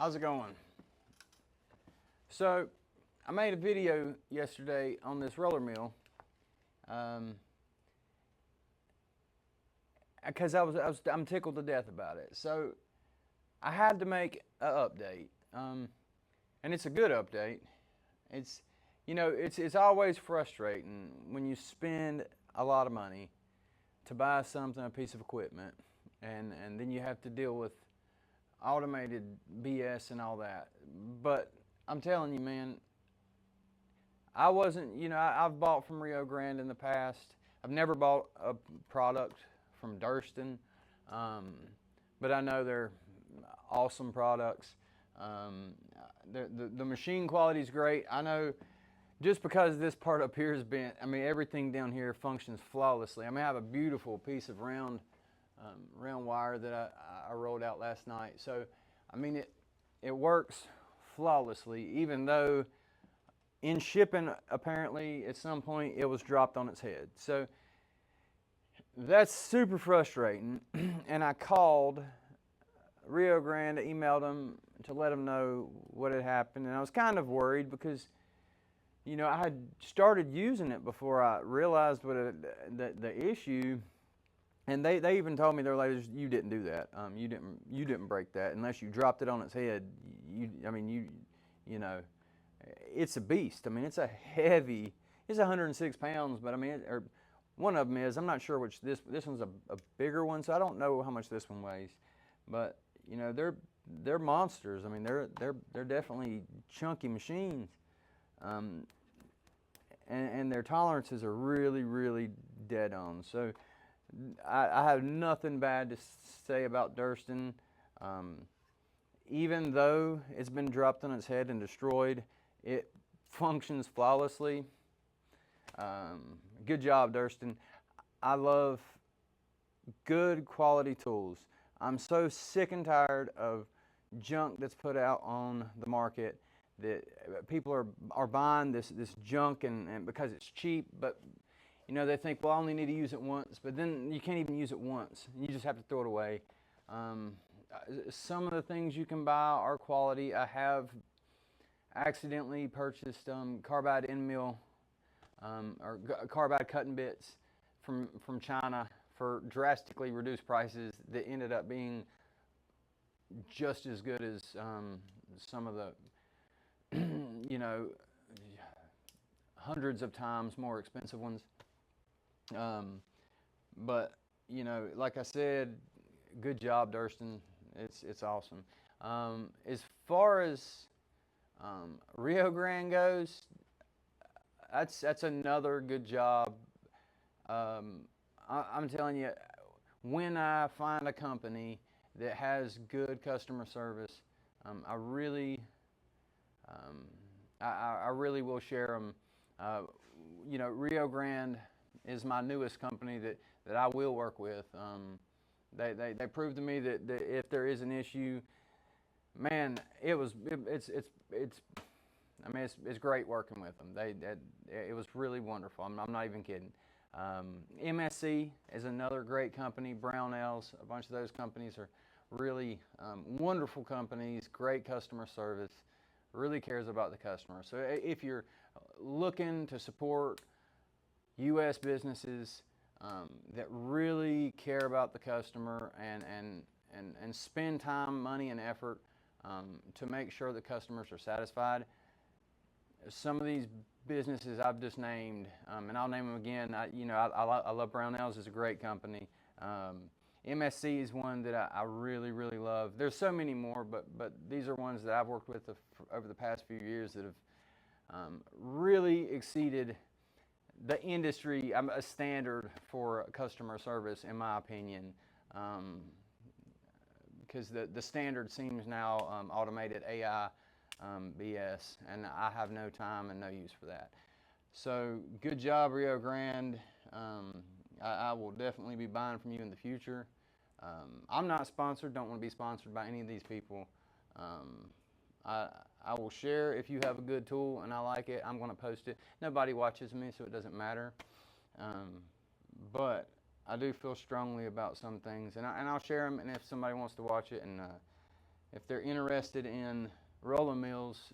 How's it going? So, I made a video yesterday on this roller mill because I'm tickled to death about it. So, I had to make an update, and it's a good update. It's it's always frustrating when you spend a lot of money to buy something, a piece of equipment, and then you have to deal with automated BS and all that. But I'm telling you, man, I wasn't, I've bought from RioGrande in the past. I've never bought a product from Durston, but I know they're awesome products. The machine quality is great. I know just because this part up here is bent, I mean, everything down here functions flawlessly. I mean, I have a beautiful piece of round wire that I rolled out last night. So, I mean, it works flawlessly, even though in shipping, apparently, at some point, it was dropped on its head. So, that's super frustrating. And I called RioGrande, emailed them to let them know what had happened. And I was kind of worried because, I had started using it before I realized the issue. And they even told me, they're like, you didn't do that. You didn't break that unless you dropped it on its head. It's a beast. I mean, it's a heavy. It's 106 pounds, but I mean, or one of them is. I'm not sure which this one's a bigger one, so I don't know how much this one weighs. But they're monsters. I mean, they're definitely chunky machines, and their tolerances are really dead on. So. I have nothing bad to say about Durston. Even though it's been dropped on its head and destroyed, it functions flawlessly. Good job, Durston. I love good quality tools. I'm so sick and tired of junk that's put out on the market that people are buying this junk and because it's cheap, but they think, well, I only need to use it once, but then you can't even use it once. You just have to throw it away. Some of the things you can buy are quality. I have accidentally purchased carbide end mill or carbide cutting bits from China for drastically reduced prices that ended up being just as good as some of the, hundreds of times more expensive ones. But like I said, good job, Durston. It's awesome. As far as RioGrande goes, that's another good job. I'm telling you, when I find a company that has good customer service, I really will share them. RioGrande is my newest company that I will work with. They proved to me that if there is an issue, man, it's great working with them. It was really wonderful. I'm not even kidding. MSC is another great company. Brownells, a bunch of those companies are really wonderful companies. Great customer service. Really cares about the customer. So if you're looking to support U.S. businesses that really care about the customer and spend time, money, and effort to make sure that customers are satisfied. Some of these businesses I've just named, and I'll name them again. I love Brownells. It's a great company. MSC is one that I really love. There's so many more, but these are ones that I've worked with over the past few years that have really exceeded the industry a standard for customer service, in my opinion, because the standard seems now automated AI BS, and I have no time and no use for that. So good job, RioGrande. I will definitely be buying from you in the future. I'm not sponsored, don't want to be sponsored by any of these people. I will share if you have a good tool and I like it, I'm going to post it. Nobody watches me, so it doesn't matter. But I do feel strongly about some things, and I'll share them, and if somebody wants to watch it and if they're interested in rolling mills,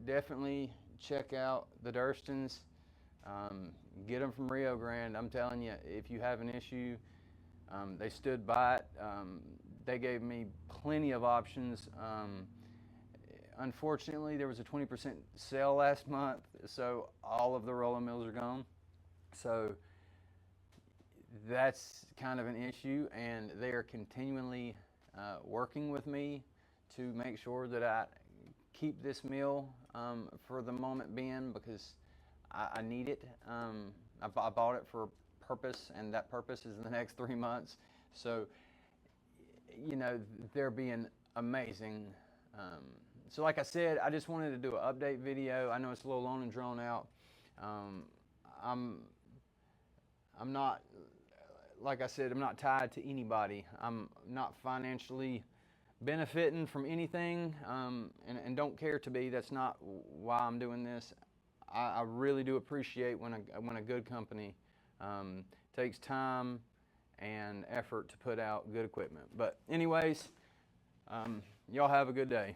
definitely check out the Durstons. Get them from RioGrande. I'm telling you, if you have an issue, they stood by it. They gave me plenty of options. Unfortunately, there was a 20% sale last month, so all of the rolling mills are gone. So that's kind of an issue, and they are continually working with me to make sure that I keep this mill for the moment being, because I need it. I bought it for a purpose, and that purpose is in the next 3 months. So, you know, they're being amazing. So like I said, I just wanted to do an update video. I know it's a little long and drawn out. I'm not, like I said, I'm not tied to anybody. I'm not financially benefiting from anything, and don't care to be. That's not why I'm doing this. I really do appreciate when a good company takes time and effort to put out good equipment. But anyways, y'all have a good day.